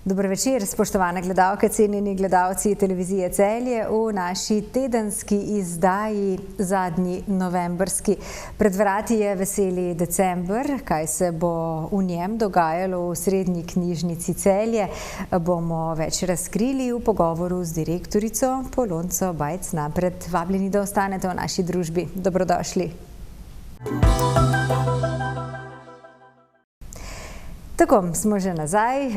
Dober večer, spoštovane gledalke, cenjeni gledalci televizije Celje v naši tedenski izdaji, zadnji novembrski. Pred vrati je veseli december, kaj se bo v njem dogajalo v Srednji knjižnici Celje, bomo več razkrili v pogovoru z direktorico Polonco Bajc Napred. Vabljeni, da ostanete v naši družbi. Dobrodošli. Tako, smo že nazaj,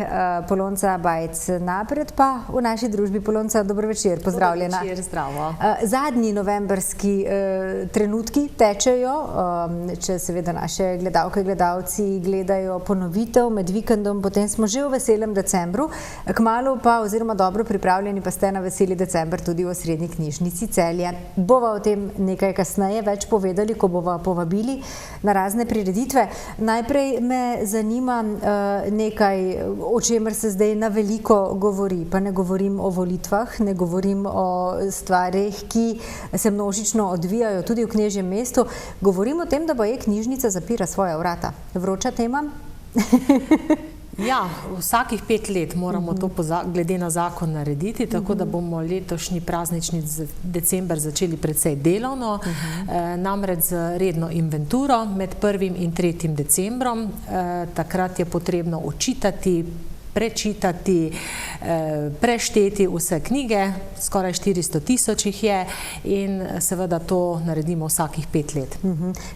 Polonca Bajc Napred pa v naši družbi. Polonca, dobro večer, pozdravljena. Dobro večer, zdravo. Zadnji novembrski trenutki tečejo, če seveda naše gledalke, gledalci gledajo ponovitev med vikendom, potem smo že v veselem decembru, kmalu pa oziroma dobro pripravljeni pa ste na veseli december tudi v Srednji knjižnici Celje. Bova o tem nekaj kasneje več povedali, ko bova povabili na razne prireditve. Najprej me zanima nekaj, o čemer se zdaj na veliko govori. Pa ne govorim o volitvah, ne govorim o stvarih, ki se množično odvijajo tudi v Knežjem mestu. Govorim o tem, da bo e-knjižnica zapira svoja vrata. Vroča tema? Ja, vsakih 5 let moramo to glede na zakon narediti, tako da bomo letošnji praznični december začeli precej delovno, namreč z redno inventuro med 1. in 3. decembrom. Takrat je potrebno očitati, prečitati, prešteti vse knjige, skoraj 400 000 jih je in seveda to naredimo vsakih 5 let.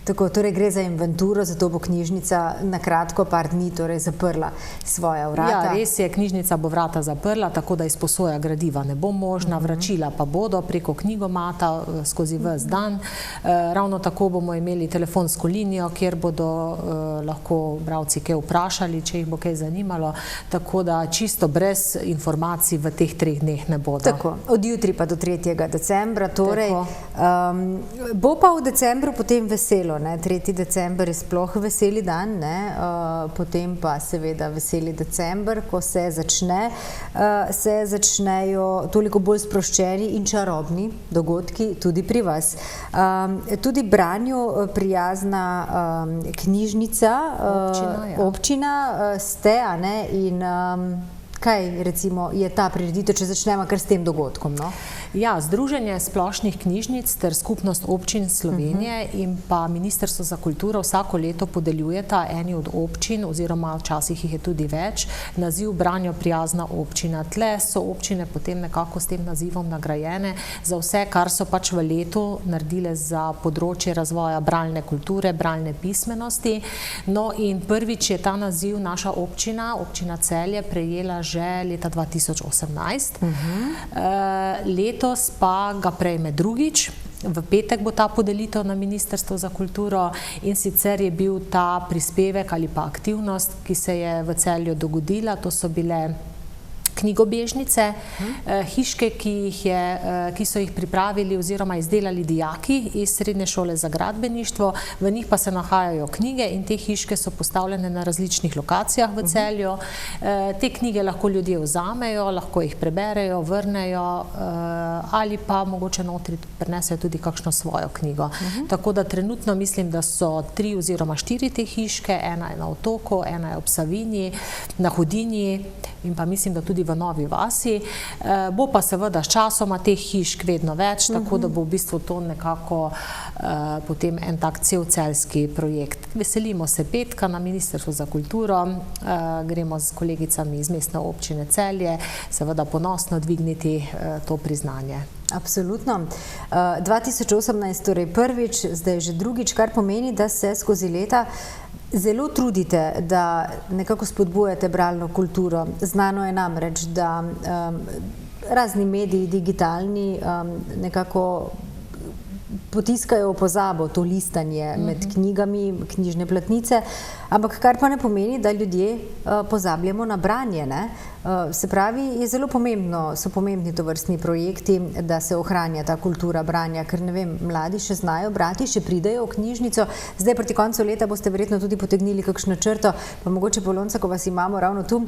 Tako, torej gre za inventuro, zato bo knjižnica na kratko par dni torej zaprla svoja vrata. Ja, res je, knjižnica bo vrata zaprla, tako da izposoja gradiva ne bo možna, vračila pa bodo preko knjigomata skozi ves dan. Ravno tako bomo imeli telefonsko linijo, kjer bodo lahko bralci kaj vprašali, če jih bo kaj zanimalo, tako da čisto brez informacij v teh 3 dneh ne bodo. Tako, od jutri pa do 3. decembra, torej bo pa v decembru potem veselo, ne? 3. december je sploh veseli dan, ne? Potem pa seveda veseli december, ko se začnejo toliko bolj sproščeni in čarobni dogodki tudi pri vas. Tudi branju prijazna knjižnica, občina ste, a ne, in kaj recimo je ta prireditev, če začnemo kar s tem dogodkom, no? Ja, Združenje splošnih knjižnic ter Skupnost občin Slovenije in pa Ministrstvo za kulturo vsako leto podeljujeta eni od občin, oziroma včasih jih je tudi več, naziv branjo prijazna občina. Tle so občine potem nekako s tem nazivom nagrajene za vse, kar so pač v letu naredile za področje razvoja bralne kulture, bralne pismenosti. No in prvič je ta naziv naša občina, občina Celje, prejela že leta 2018. Letos pa ga prejme drugič. V petek bo ta podelitev na Ministrstvo za kulturo in sicer je bil ta prispevek ali pa aktivnost, ki se je v Celju dogodila. To so bile knjigobežnice, hiške, ki so jih pripravili oziroma izdelali dijaki iz Srednje šole za gradbeništvo. V njih pa se nahajajo knjige in te hiške so postavljene na različnih lokacijah v Celju. Te knjige lahko ljudje vzamejo, lahko jih preberejo, vrnejo ali pa mogoče notri prinesejo tudi kakšno svojo knjigo. Tako da trenutno mislim, da so 3 oziroma 4 te hiške, ena je na Otoku, ena je ob Savinji, na Hudinji in pa mislim, da tudi v Novi vasi. Bo pa seveda s časoma teh hišk vedno več, tako da bo v bistvu to nekako potem en tak cel celjski projekt. Veselimo se petka na Ministrstvu za kulturo, gremo s kolegicami iz Mestne občine Celje, seveda ponosno dvigniti to priznanje. Absolutno. 2018 torej prvič, zdaj že drugič, kar pomeni, da se skozi leta zelo trudite, da nekako spodbujate bralno kulturo. Znano je namreč, da razni mediji, digitalni, nekako potiskajo v pozabo to listanje med knjigami, knjižne platnice, ampak kar pa ne pomeni, da ljudje pozabljamo na branje, ne? Se pravi, je zelo pomembno, so pomembni tovrstni projekti, da se ohranja ta kultura branja, ker ne vem, mladi še znajo brati, še pridejo v knjižnico. Zdaj proti koncu leta boste verjetno tudi potegnili kakšno črto, pa mogoče Polonca, ko vas imamo ravno tu.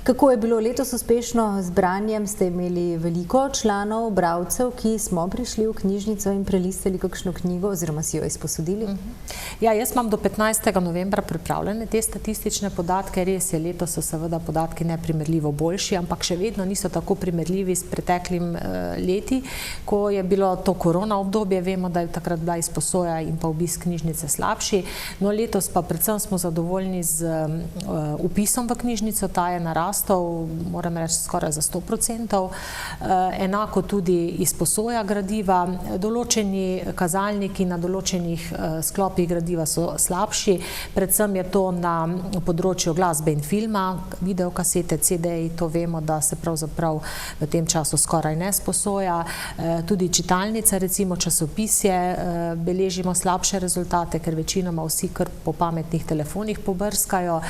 Kako je bilo letos uspešno z branjem? Ste imeli veliko članov, bralcev, ki smo prišli v knjižnico in prelistali kakšno knjigo oziroma si jo izposodili? Ja, jaz imam do 15. novembra decembra pripravljene te statistične podatke. Res je, letos so seveda podatki neprimerljivo boljši, ampak še vedno niso tako primerljivi s preteklim leti, ko je bilo to korona obdobje. Vemo, da je takrat bila izposoja in pa obisk knjižnice slabši. No, letos pa predvsem smo zadovoljni z vpisom v knjižnico. Ta je narastel, moram reči, skoraj za 100%. Enako tudi izposoja gradiva. Določeni kazalniki na določenih sklopih gradiva so slabši. Predvsem je to na področju glasbe in filma, videokasete, CD-ji, to vemo, da se pravzaprav v tem času skoraj ne sposoja. Tudi čitalnica, recimo časopisje, beležimo slabše rezultate, ker večinoma vsi kar po pametnih telefonih pobrskajo.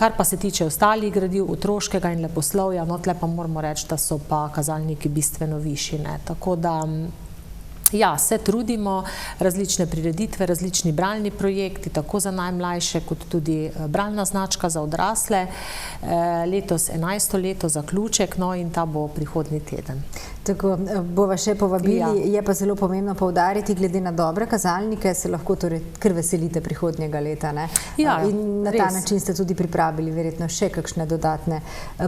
Kar pa se tiče ostalih gradiv, otroškega in leposlovja, no tle pa moramo reči, da so pa kazalniki bistveno višji, ne. Tako da ja, se trudimo, različne prireditve, različni bralni projekti, tako za najmlajše, kot tudi bralna značka za odrasle. Letos 11. leto zaključek, no in ta bo prihodnji teden. Tako, bova še povabili, je pa zelo pomembno poudariti, glede na dobre kazalnike, se lahko torej kar veselite prihodnjega leta, ne? Ja, in na ta način ste tudi pripravili verjetno še kakšne dodatne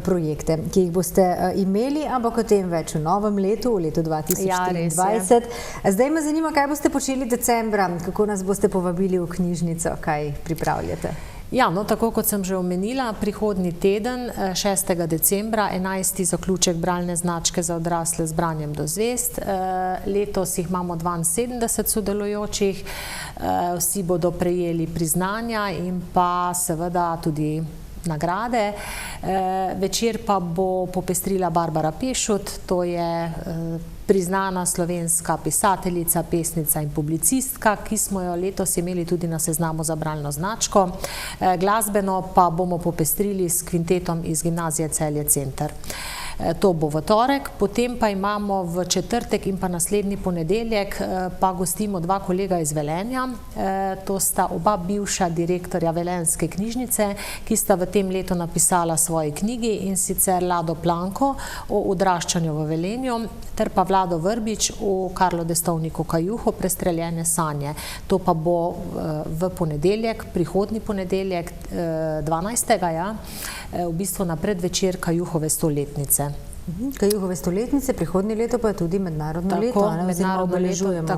projekte, ki jih boste imeli, ampak o tem več v novem letu, v letu 2024. Zdaj me zanima, kaj boste počeli decembra, kako nas boste povabili v knjižnico, kaj pripravljate? Ja, no, tako kot sem že omenila, prihodnji teden, 6. decembra, 11. zaključek bralne značke za odrasle z branjem do zvezd. Letos jih imamo 72 sodelujočih, vsi bodo prejeli priznanja in pa seveda tudi nagrade. Večer pa bo popestrila Barbara Pešut, to je priznana slovenska pisateljica, pesnica in publicistka, ki smo jo letos imeli tudi na seznamu za bralno značko. Glasbeno pa bomo popestrili s kvintetom iz Gimnazije Celje Center. To bo v torek, potem pa imamo v četrtek in pa naslednji ponedeljek pa gostimo dva kolega iz Velenja. To sta oba bivša direktorja Velenjske knjižnice, ki sta v tem letu napisala svoji knjigi, in sicer Lado Planko o odraščanju v Velenju ter pa Vlado Vrbič o Karlu Destovniku Kajuhu Prestreljene sanje. To pa bo v ponedeljek, prihodnji ponedeljek, 12. ja, v bistvu na predvečer Kajuhove stoletnice. Kajuhove stoletnice, prihodnje leto pa je tudi mednarodno leto, oziroma obeležujemo.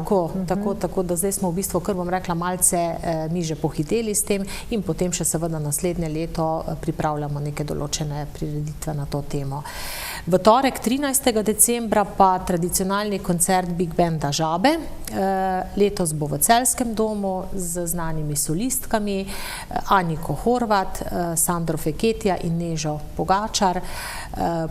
Tako, da zdaj smo v bistvu, kar bom rekla, malce mi že pohiteli s tem in potem še seveda naslednje leto pripravljamo neke določene prireditve na to temo. V torek 13. decembra pa tradicionalni koncert Big Banda Žabe. Letos bo v Celjskem domu z znanimi solistkami Aniko Horvat, Sandro Feketija in Nežo Pogačar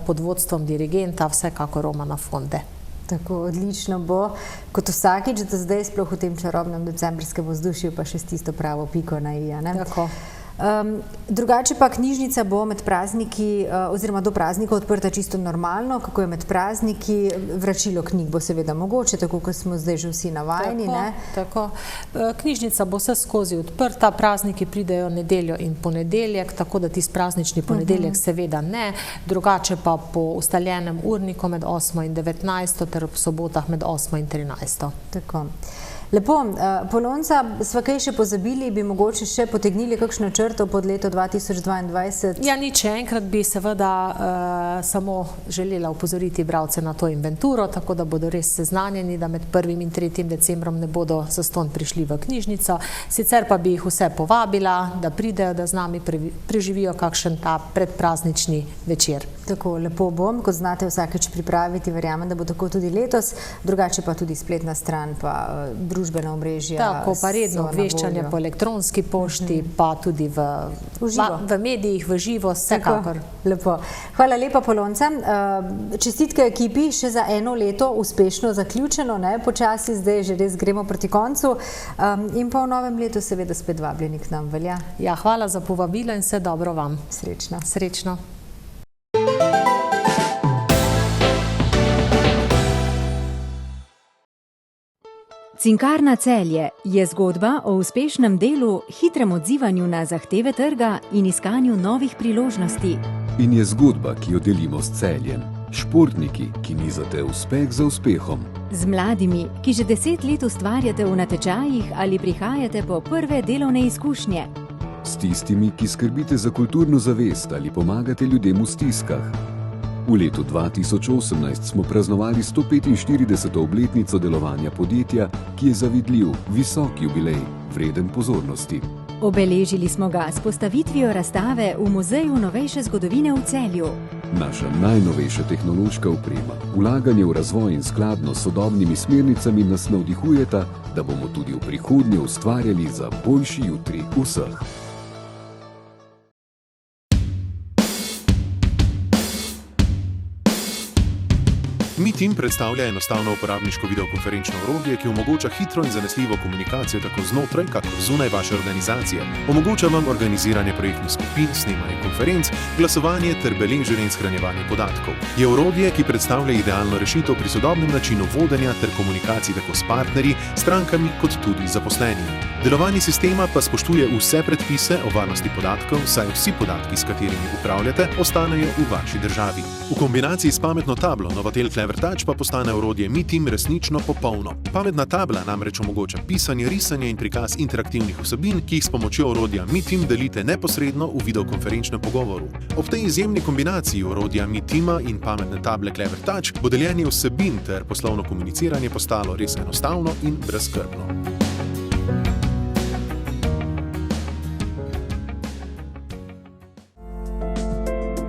pod vodstvom dirigenta, vsekako Romana Fonde. Tako, odlično bo, kot vsakič do zdaj, sploh v tem čarobnem decembrskem vzdušju, pa še s tisto pravo piko na i, ne? Tako. Drugače pa knjižnica bo med prazniki oziroma do praznika odprta čisto normalno. Kako je med prazniki? Vračilo knjig bo seveda mogoče, tako kot smo zdaj že vsi navajeni, ne? Tako. Knjižnica bo vse skozi odprta, prazniki pridejo nedeljo in ponedeljek, tako da tisti praznični ponedeljek seveda ne, drugače pa po ustaljenem urniku med 8. in 19. ter ob sobotah med 8. in 13. Tako. Lepo, Polonca, sva kaj še pozabili, bi mogoče še potegnili kakšno črto pod leto 2022? Ja, nič, enkrat bi seveda samo želela opozoriti bralce na to inventuro, tako da bodo res seznanjeni, da med 1. in 3. decembrom ne bodo zastonj prišli v knjižnico. Sicer pa bi jih vse povabila, da pridejo, da z nami preživijo kakšen ta predpraznični večer. Tako, lepo bom, kot znate vsakeč pripraviti, verjamem, da bo tako tudi letos, drugače pa tudi spletna stran, pa družbena omrežja. Tako, pa redno obveščanje po elektronski pošti, pa tudi v medijih, v živo, vsekakor. Lepo. Hvala lepa, Polonca. Čestitke ekipi, še za eno leto uspešno zaključeno, ne, počasi, zdaj že res gremo proti koncu in pa v novem letu seveda spet vabljeni k nam, velja. Ja, hvala za povabilo in vse dobro vam. Srečno. Srečno. Cinkarna Celje je zgodba o uspešnem delu, hitrem odzivanju na zahteve trga in iskanju novih priložnosti. In je zgodba, ki jo delimo s Celjem. Športniki, ki nizate uspeh za uspehom. Z mladimi, ki že 10 let ustvarjate v natečajih ali prihajate po prve delovne izkušnje. S tistimi, ki skrbite za kulturno zavest ali pomagate ljudem v stiskah. V letu 2018 smo praznovali 145. obletnico delovanja podjetja, ki je zavidljiv, visok jubilej, vreden pozornosti. Obeležili smo ga s postavitvijo razstave v Muzeju novejše zgodovine v Celju. Naša najnovejša tehnološka oprema, vlaganje v razvoj in skladno s sodobnimi smernicami nas navdihujeta, da bomo tudi v prihodnje ustvarjali za boljši jutri vseh. MeTeam predstavlja enostavno uporabniško videokonferenčno orodje, ki omogoča hitro in zanesljivo komunikacijo tako znotraj, kakor zunaj vaše organizacije. Omogoča vam organiziranje projektnih skupin, snemanje konferenc, glasovanje ter beleženje in shranjevanje podatkov. Je orodje, ki predstavlja idealno rešitev pri sodobnem načinu vodenja ter komunikaciji tako s partnerji, strankami kot tudi zaposlenimi. Delovanje sistema pa spoštuje vse predpise o varnosti podatkov, saj vsi podatki, s katerimi upravljate, ostanejo v vaši državi. V kombinaciji s pametno tablo Novatel Clever Touch pa postane orodje MeTeam resnično popolno. Pametna tabla namreč omogoča pisanje, risanje in prikaz interaktivnih vsebin, ki jih s pomočjo orodja MeTeam delite neposredno v videokonferenčnem pogovoru. Ob tej izjemni kombinaciji orodja MeTeama in pametne table Clever Touch bo deljenje vsebin ter poslovno komuniciranje postalo res enostavno in brezskrbno.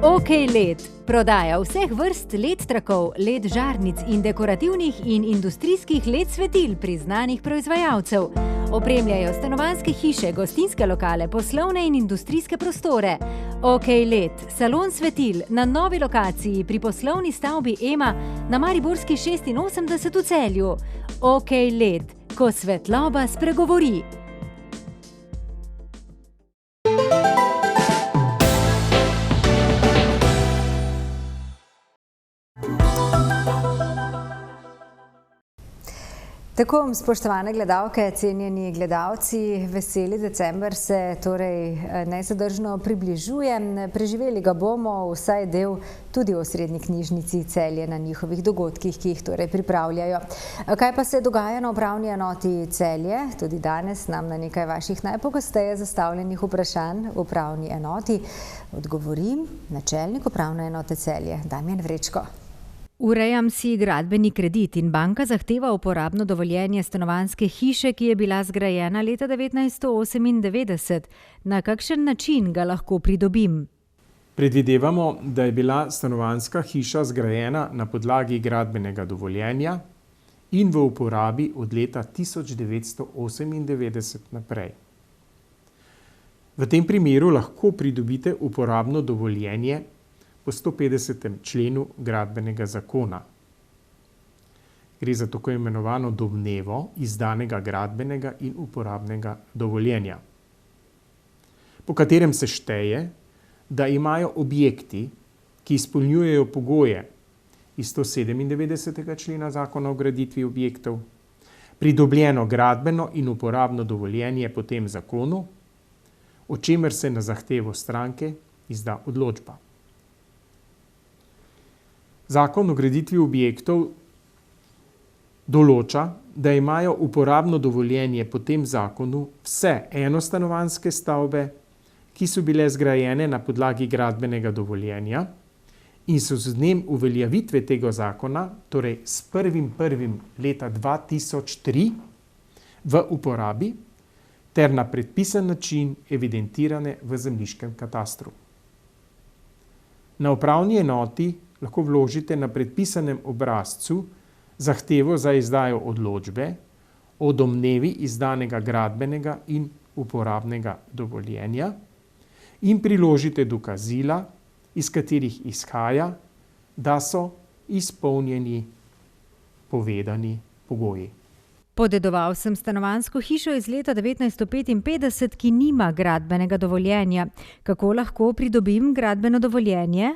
OK LED prodaja vseh vrst LED trakov, LED žarnic in dekorativnih in industrijskih LED svetil priznanih proizvajalcev. Opremljajo stanovanjske hiše, gostinske lokale, poslovne in industrijske prostore. OK LED, salon svetil na novi lokaciji pri poslovni stavbi EMA na Mariborski 86 v Celju. OK LED, ko svetloba spregovori. Tako, spoštovane gledalke, cenjeni gledalci, veseli december se torej nezadržno približuje. Preživeli ga bomo vsaj del tudi v Osrednji knjižnici Celje na njihovih dogodkih, ki jih torej pripravljajo. Kaj pa se dogaja na upravni enoti Celje? Tudi danes nam na nekaj vaših najpogosteje zastavljenih vprašanj v upravni enoti odgovori načelnik upravne enote Celje, Damjan Vrečko. Urejam si gradbeni kredit in banka zahteva uporabno dovoljenje stanovanjske hiše, ki je bila zgrajena leta 1998. Na kakšen način ga lahko pridobim? Predvidevamo, da je bila stanovanjska hiša zgrajena na podlagi gradbenega dovoljenja in v uporabi od leta 1998 naprej. V tem primeru lahko pridobite uporabno dovoljenje po 150. členu gradbenega zakona. Gre za tako imenovano domnevo izdanega gradbenega in uporabnega dovoljenja, po katerem se šteje, da imajo objekti, ki izpolnjujejo pogoje iz 197. člena zakona o graditvi objektov, pridobljeno gradbeno in uporabno dovoljenje po tem zakonu, o čemer se na zahtevo stranke izda odločba. Zakon o graditvi objektov določa, da imajo uporabno dovoljenje po tem zakonu vse enostanovanjske stavbe, ki so bile zgrajene na podlagi gradbenega dovoljenja in so z dnem uveljavitve tega zakona, torej s 1.1. leta 2003, v uporabi ter na predpisan način evidentirane v zemljiškem katastru. Na upravni enoti lahko vložite na predpisanem obrazcu zahtevo za izdajo odločbe o domnevi izdanega gradbenega in uporabnega dovoljenja in priložite dokazila, iz katerih izhaja, da so izpolnjeni povedani pogoji. Podedoval sem stanovanjsko hišo iz leta 1955, ki nima gradbenega dovoljenja. Kako lahko pridobim gradbeno dovoljenje?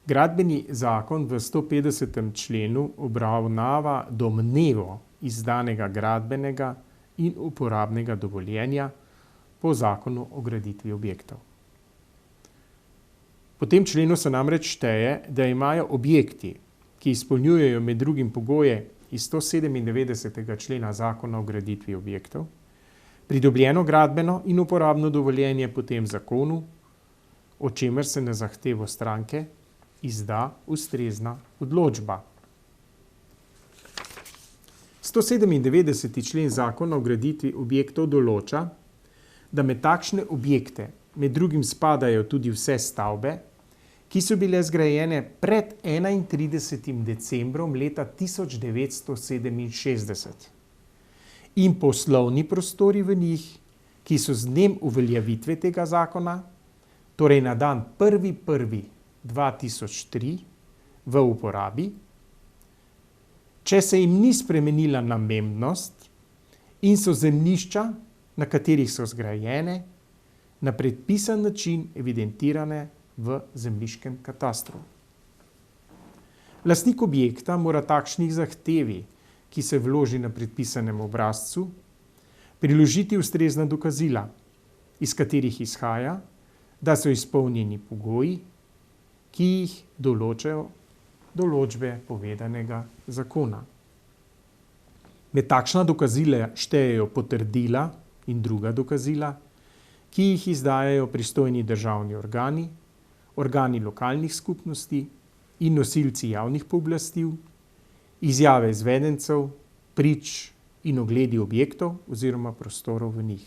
Gradbeni zakon v 150. členu obravnava domnevo izdanega gradbenega in uporabnega dovoljenja po zakonu o graditvi objektov. Po tem členu se namreč šteje, da imajo objekti, ki izpolnjujejo med drugim pogoje iz 197. člena zakona o graditvi objektov, Pridobljeno gradbeno in uporabno dovoljenje po tem zakonu, o čemer se na zahtevo stranke izda ustrezna odločba. 197. člen Zakona o graditvi objektov določa, da med takšne objekte med drugim spadajo tudi vse stavbe, ki so bile zgrajene pred 31. decembrom leta 1967 in poslovni prostori v njih, ki so z dnem uveljavitve tega zakona, torej na dan 1.1.2003 v uporabi, če se jim ni spremenila namembnost in so zemljišča, na katerih so zgrajene, na predpisan način evidentirane v zemljiškem katastru. Lastnik objekta mora takšnih zahtevi, ki se vloži na predpisanem obrazcu, priložiti ustrezna dokazila, iz katerih izhaja, da so izpolnjeni pogoji, ki jih določajo določbe povedanega zakona. Med takšna dokazila štejejo potrdila in druga dokazila, ki jih izdajajo pristojni državni organi, organi lokalnih skupnosti in nosilci javnih pooblastil, izjave izvedencev, prič in ogledi objektov oziroma prostorov v njih.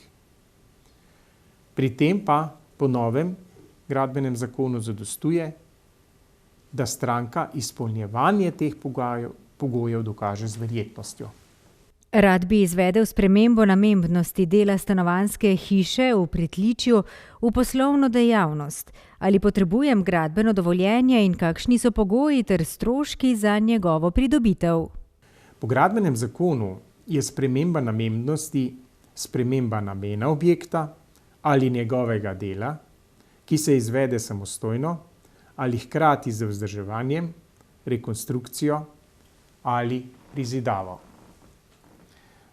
Pri tem pa po novem gradbenem zakonu zadostuje, da stranka izpolnjevanje teh pogojev dokaže z verjetnostjo. Rad bi izvedel spremembo namembnosti dela stanovanjske hiše v pritličju v poslovno dejavnost. Ali potrebujem gradbeno dovoljenje in kakšni so pogoji ter stroški za njegovo pridobitev? Po gradbenem zakonu je sprememba namembnosti sprememba namena objekta ali njegovega dela, ki se izvede samostojno ali hkrati z vzdrževanjem, rekonstrukcijo ali prizidavo.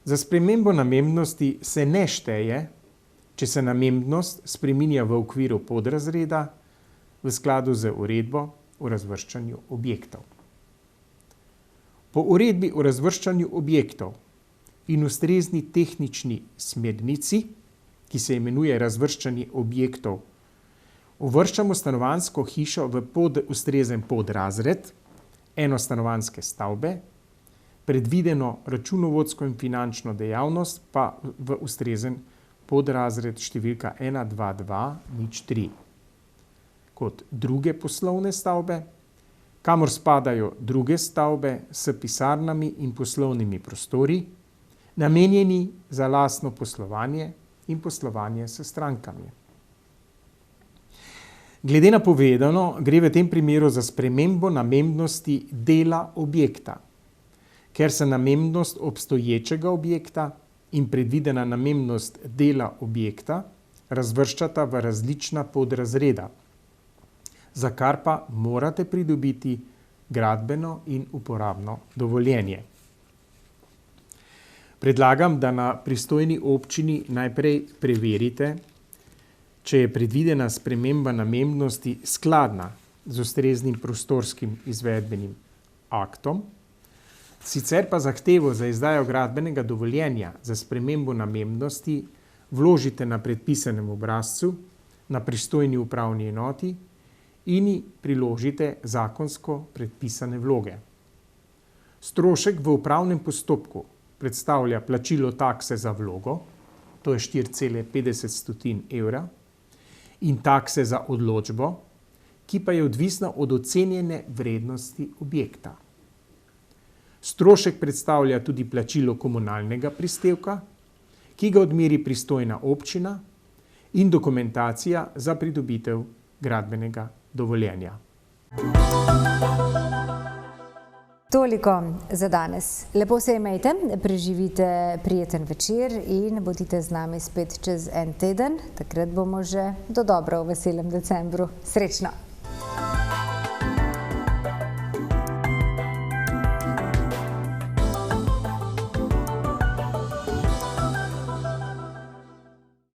Za spremembo namembnosti se ne šteje, če se namembnost spreminja v okviru podrazreda v skladu z uredbo o razvrščanju objektov. Po uredbi o razvrščanju objektov in ustrezni tehnični smernici, ki se imenuje razvrščanje objektov, uvrščamo stanovanjsko hišo v ustrezen podrazred enostanovanjske stavbe, predvideno računovodsko in finančno dejavnost pa v ustrezen podrazred številka 12203. Kot druge poslovne stavbe, kamor spadajo druge stavbe s pisarnami in poslovnimi prostori, namenjeni za lastno poslovanje in poslovanje s strankami. Glede na povedano, gre v tem primeru za spremembo namembnosti dela objekta, ker se namembnost obstoječega objekta in predvidena namembnost dela objekta razvrščata v različna podrazreda, za kar pa morate pridobiti gradbeno in uporabno dovoljenje. Predlagam, da na pristojni občini najprej preverite, če je predvidena sprememba namembnosti skladna z ustreznim prostorskim izvedbenim aktom, sicer pa zahtevo za izdajo gradbenega dovoljenja za spremembo namembnosti vložite na predpisanem obrazcu na pristojni upravni enoti in ji priložite zakonsko predpisane vloge. Strošek v upravnem postopku predstavlja plačilo takse za vlogo, to je 4,50 evra, in takse za odločbo, ki pa je odvisna od ocenjene vrednosti objekta. Strošek predstavlja tudi plačilo komunalnega prispevka, ki ga odmeri pristojna občina, in dokumentacija za pridobitev gradbenega dovoljenja. Toliko za danes. Lepo se imejte, preživite prijeten večer in bodite z nami spet čez en teden. Takrat bomo že dodobra v veselem decembru. Srečno!